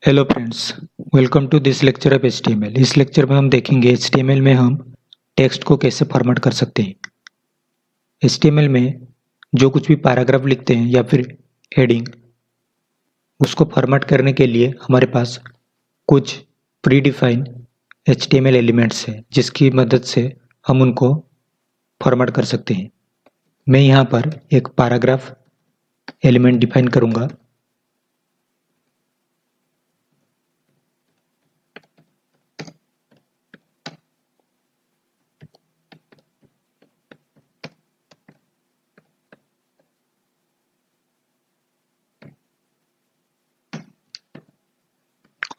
Hello friends, welcome to this lecture of HTML। इस लेक्चर में हम देखेंगे HTML में हम टेक्स्ट को कैसे फॉर्मेट कर सकते हैं। HTML में जो कुछ भी पैराग्राफ लिखते हैं या फिर हेडिंग, उसको फॉर्मेट करने के लिए हमारे पास कुछ प्री डिफाइन HTML एलिमेंट्स हैं जिसकी मदद से हम उनको फॉर्मेट कर सकते हैं। मैं यहाँ पर एक पैराग्राफ एलिमेंट डिफाइन करूँगा।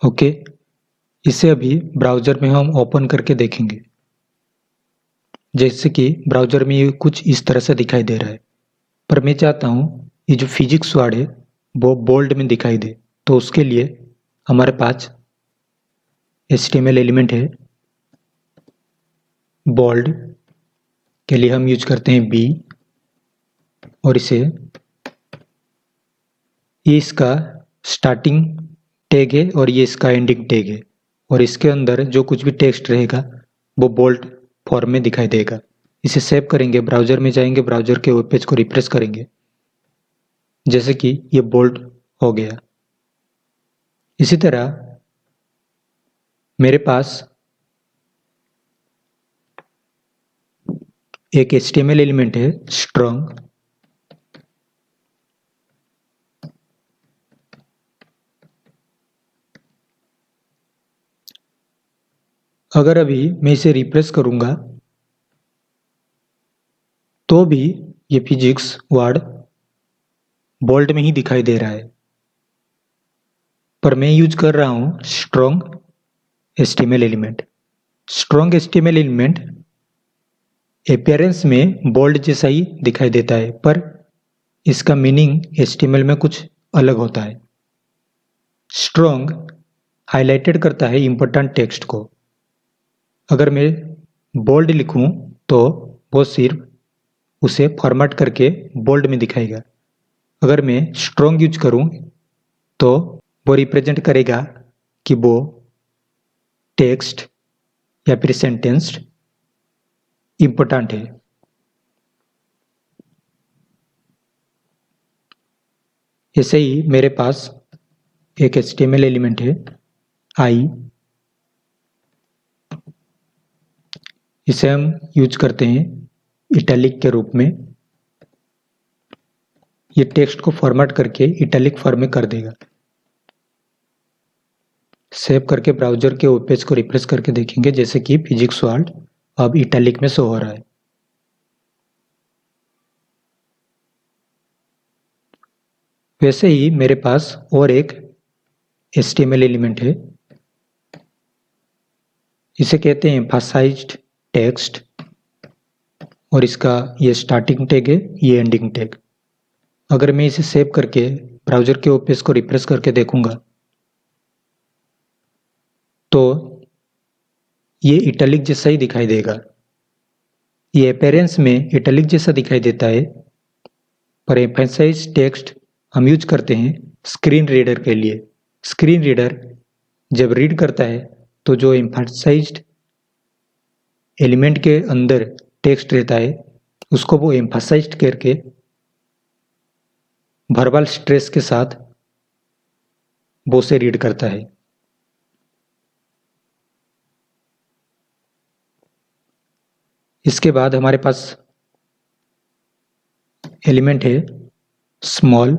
ओके, इसे अभी ब्राउज़र में हम ओपन करके देखेंगे। जैसे कि ब्राउज़र में ये कुछ इस तरह से दिखाई दे रहा है, पर मैं चाहता हूँ ये जो फिजिक्स वर्ड है वो बोल्ड में दिखाई दे। तो उसके लिए हमारे पास HTML एलिमेंट है। बोल्ड के लिए हम यूज करते हैं बी, और ये इसका स्टार्टिंग टैग है और ये इसका एंडिंग टैग है, और इसके अंदर जो कुछ भी टेक्स्ट रहेगा वो बोल्ड फॉर्म में दिखाई देगा। इसे सेव करेंगे, ब्राउज़र में जाएंगे, ब्राउज़र के वेब पेज को रिफ्रेश करेंगे, जैसे कि ये बोल्ड हो गया। इसी तरह मेरे पास एक HTML एलिमेंट है स्ट्रॉन्ग। अगर अभी मैं इसे रिप्रेस करूंगा तो भी ये फिजिक्स वर्ड बोल्ड में ही दिखाई दे रहा है, पर मैं यूज कर रहा हूं strong HTML element. Strong HTML element appearance में बोल्ड जैसा ही दिखाई देता है, पर इसका मीनिंग HTML में कुछ अलग होता है। स्ट्रॉन्ग हाईलाइटेड करता है इंपॉर्टेंट टेक्स्ट को। अगर मैं बोल्ड लिखूं तो वो सिर्फ उसे फॉर्मेट करके बोल्ड में दिखाएगा। अगर मैं स्ट्रॉन्ग यूज करूं तो वो रिप्रेजेंट करेगा कि वो टेक्स्ट या फिर सेंटेंस इंपॉर्टेंट है। ऐसे ही मेरे पास एक HTML एलिमेंट है आई। इसे हम यूज करते हैं इटैलिक के रूप में। ये टेक्स्ट को फॉर्मेट करके इटैलिक फॉर्म में कर देगा। सेव करके ब्राउज़र के वेब पेज को रिफ्रेश करके देखेंगे, जैसे कि फिजिक्स वर्ल्ड अब इटैलिक में शो हो रहा है। वैसे ही मेरे पास और एक HTML एलिमेंट है, इसे कहते हैं एम्फसाइज्ड टेक्स्ट, और इसका ये स्टार्टिंग टैग है, ये एंडिंग टैग। अगर मैं इसे सेव करके ब्राउज़र के वेब पेज को रिफ्रेश करके देखूंगा तो ये इटैलिक जैसा ही दिखाई देगा। ये अपीयरेंस में इटैलिक जैसा दिखाई देता है, पर एम्फसाइज्ड टेक्स्ट हम यूज करते हैं स्क्रीन रीडर के लिए। स्क्रीन रीडर जब रीड करता है तो जो एम्फसाइज्ड एलिमेंट के अंदर टेक्स्ट रहता है उसको वो एम्फसाइज्ड करके वर्बल स्ट्रेस के साथ वो से रीड करता है। इसके बाद हमारे पास एलिमेंट है स्मॉल।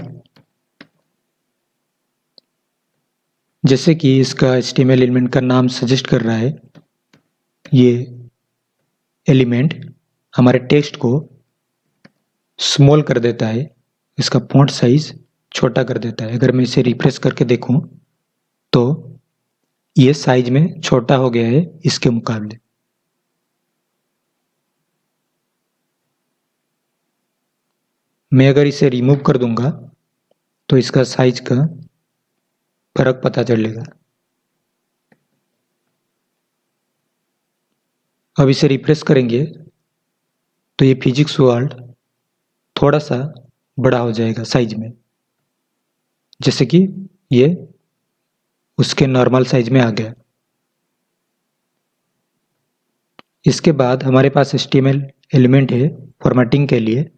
जैसे कि इसका HTML एलिमेंट का नाम सजेस्ट कर रहा है, ये एलिमेंट हमारे टेक्स्ट को स्मॉल कर देता है, इसका फॉन्ट साइज छोटा कर देता है। अगर मैं इसे रिफ्रेश करके देखूं तो ये साइज में छोटा हो गया है इसके मुकाबले। मैं अगर इसे रिमूव कर दूंगा तो इसका साइज का फर्क पता चलेगा। अब इसे रिफ्रेश करेंगे तो ये फिजिक्स वर्ल्ड थोड़ा सा बड़ा हो जाएगा साइज में, जैसे कि ये उसके नॉर्मल साइज में आ गया। इसके बाद हमारे पास HTML एलिमेंट है फॉर्मेटिंग के लिए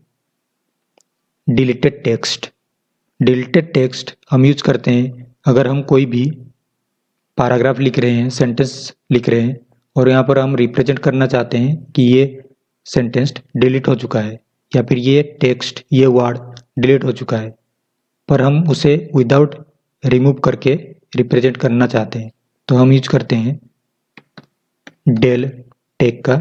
डिलीटेड टेक्स्ट। डिलीटेड टेक्स्ट हम यूज करते हैं अगर हम कोई भी पैराग्राफ लिख रहे हैं, सेंटेंस लिख रहे हैं और यहाँ पर हम रिप्रेजेंट करना चाहते हैं कि ये सेंटेंस डिलीट हो चुका है या फिर ये टेक्स्ट, ये वर्ड डिलीट हो चुका है, पर हम उसे विदाउट रिमूव करके रिप्रेजेंट करना चाहते हैं, तो हम यूज करते हैं डेल टैग का।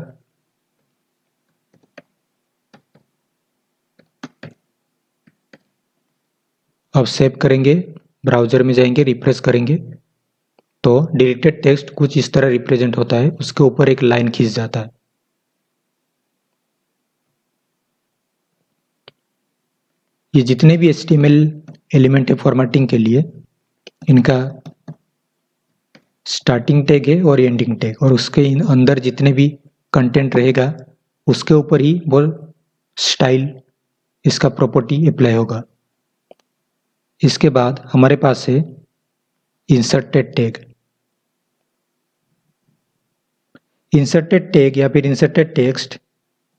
अब सेव करेंगे, ब्राउजर में जाएंगे, रिफ्रेश करेंगे तो डिलीटेड टेक्स्ट कुछ इस तरह रिप्रेजेंट होता है, उसके ऊपर एक लाइन खींच जाता है। ये जितने भी HTML एलिमेंट है फॉर्मेटिंग के लिए, इनका स्टार्टिंग टैग है और एंडिंग टैग, और उसके अंदर जितने भी कंटेंट रहेगा उसके ऊपर ही वो स्टाइल, इसका प्रॉपर्टी अप्लाई होगा। इसके बाद हमारे पास है इंसर्टेड टैग। इंसर्टेड टैग या फिर इंसर्टेड टेक्स्ट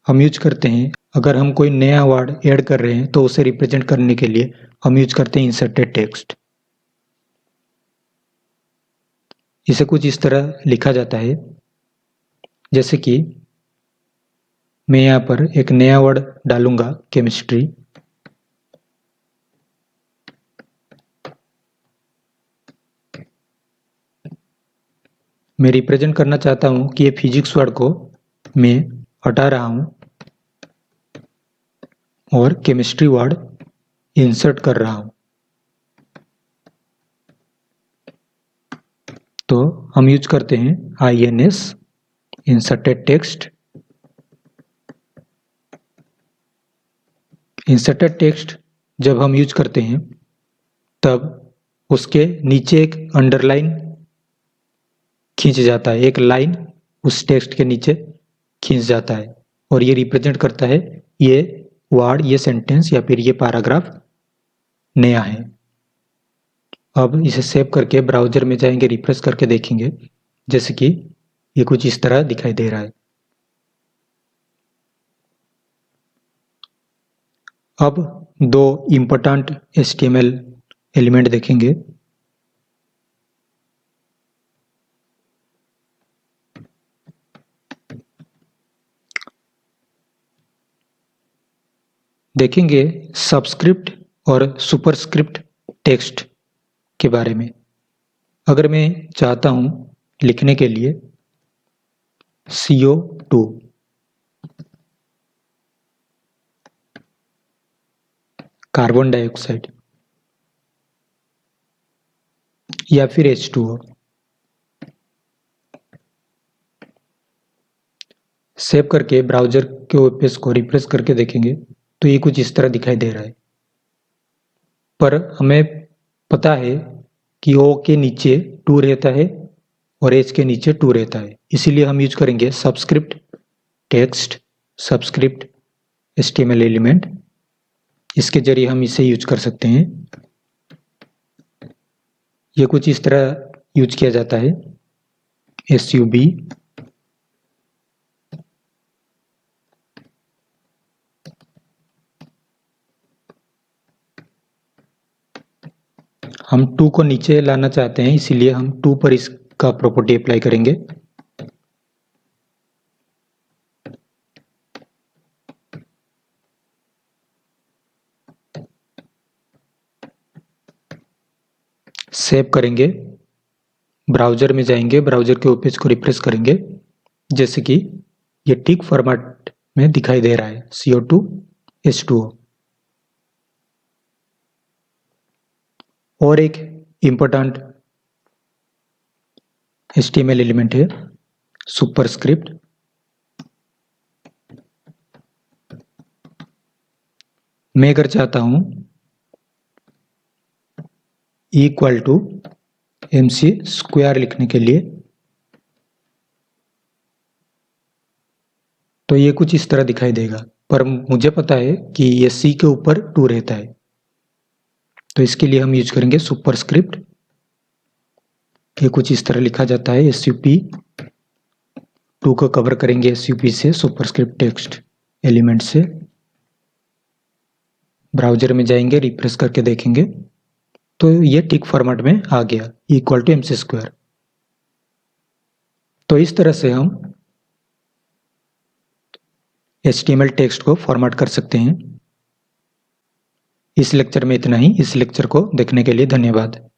हम यूज करते हैं अगर हम कोई नया वर्ड ऐड कर रहे हैं तो उसे रिप्रेजेंट करने के लिए हम यूज करते हैं इंसर्टेड टेक्स्ट। इसे कुछ इस तरह लिखा जाता है, जैसे कि मैं यहाँ पर एक नया वर्ड डालूंगा केमिस्ट्री, मैं रिप्रेजेंट करना चाहता हूं कि ये फिजिक्स वर्ड को मैं हटा रहा हूं और केमिस्ट्री वर्ड इंसर्ट कर रहा हूं। तो हम यूज करते हैं INS, inserted text. Inserted text जब हम यूज करते हैं तब उसके नीचे एक अंडरलाइन खींच जाता है, एक लाइन उस टेक्स्ट के नीचे खींच जाता है और ये रिप्रेजेंट करता है ये वर्ड, ये सेंटेंस या फिर ये पैराग्राफ नया है। अब इसे सेव करके ब्राउजर में जाएंगे, रिफ्रेश करके देखेंगे, जैसे कि ये कुछ इस तरह दिखाई दे रहा है। अब दो इम्पोर्टेंट HTML एलिमेंट देखेंगे। देखेंगे सबस्क्रिप्ट और सुपरस्क्रिप्ट टेक्स्ट के बारे में। अगर मैं चाहता हूं लिखने के लिए CO2 कार्बन डाइऑक्साइड या फिर H2O, सेव करके ब्राउजर के वेब पेज को रिफ्रेश करके देखेंगे तो ये कुछ इस तरह दिखाई दे रहा है, पर हमें पता है कि O के नीचे 2 रहता है और H के नीचे 2 रहता है, इसीलिए हम यूज करेंगे subscript text, subscript HTML element. इसके जरिए हम इसे यूज कर सकते हैं। ये कुछ इस तरह यूज किया जाता है, SUB, हम 2 को नीचे लाना चाहते हैं, इसीलिए हम 2 पर इसका प्रॉपर्टी अप्लाई करेंगे। सेव करेंगे, ब्राउजर में जाएंगे, ब्राउजर के वेब पेज को रिफ्रेश करेंगे, जैसे कि ये ठीक फॉर्मेट में दिखाई दे रहा है CO2 H2O। और एक इम्पोर्टेंट HTML एलिमेंट है सुपरस्क्रिप्ट। मैं अगर चाहता हूं इक्वल टू MC स्क्वायर लिखने के लिए, तो ये कुछ इस तरह दिखाई देगा, पर मुझे पता है कि ये C के ऊपर 2 रहता है, तो इसके लिए हम यूज करेंगे सुपरस्क्रिप्ट ये कुछ इस तरह लिखा जाता है। SUP2 को कवर करेंगे SUP से, सुपरस्क्रिप्ट टेक्स्ट एलिमेंट से। ब्राउजर में जाएंगे, रिफ्रेश करके देखेंगे तो ये ठीक फॉर्मेट में आ गया, इक्वल टू MC²। तो इस तरह से हम HTML टेक्स्ट को फॉर्मेट कर सकते हैं। इस लेक्चर में इतना ही। इस लेक्चर को देखने के लिए धन्यवाद।